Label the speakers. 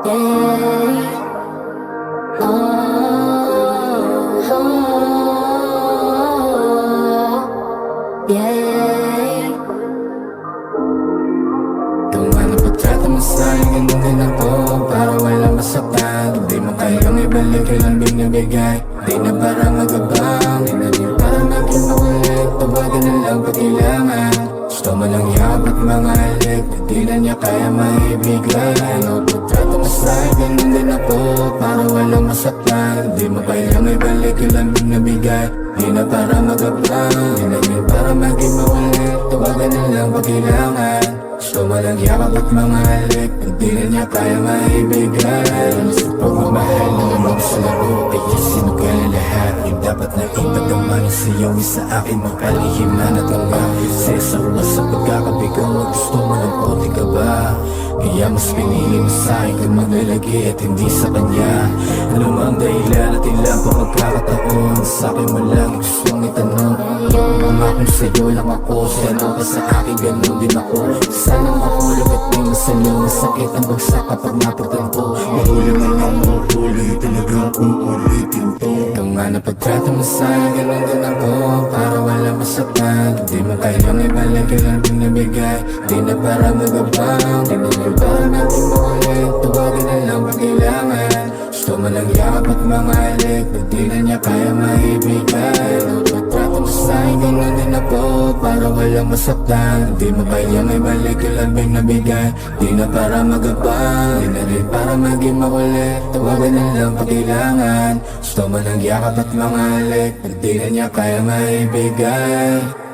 Speaker 1: Yeah. Oh, oh, yeah.
Speaker 2: Kung ano pagtrato mo sa'yo, ganun din ako. Para walang masaktan, di mo kayang ibalik ilang binibigay. Di na para magabang, di na rin para maging makulit. Tawagan na lang pag kailangan. Gusto mo lang yakap at mga halik, di na niya kaya maibigay. Ano pagtrato mo sa'yo, ganun din ako. Para walang masaktan, di mo kayang ibalik ilang binibigay. Di na para magabang, di na rin para maging makulit. Tawagan na lang pag kailangan. Gusto mo lang yakap at mga halik, di na niya kaya maibigay. Sa pagmamahal ng amang sa laro, ay isinugal lahat. Yung dapat na ipadama niya sa'yo, sa akin makalihiman at hanggang sa uwas sa pagkakabigaw. Gusto mo ng konti ka ba? Kaya mas pinili mo sa'kin kung maglalagi at hindi sa kanya. Ano mang dahilan at ilang pa magkakataon, sa'kin mo lang gustong itanong. Umakong sa'yo lang ako, sa'yo ka sa akin, ganun din ako. Sana mahulog at may masalong masakit ang bagsak kapag napagtan ko. Mahuli man lang mahuli, talagang uulitin to. Kung nga napagtrato mo sa'yo, ganun din ako. Para wala masaktan, di mo kayang ibalik ilang binibigay. Di na para magabang, di na rin para natin makulit. Tawagan na lang pag kailangan. Gusto mo lang yakap at mga halik, di na niya kaya maibigay. Napagtrato mo sa'yo, ganun din ako. Para walang masaktan, di mo kayang ibalik ilang binibigay. Di na para magabang, di na rin para maging makulit. Tawagan na lang pag kailangan. Gusto mo lang yakap at mga halik, di na niya kaya maibigay.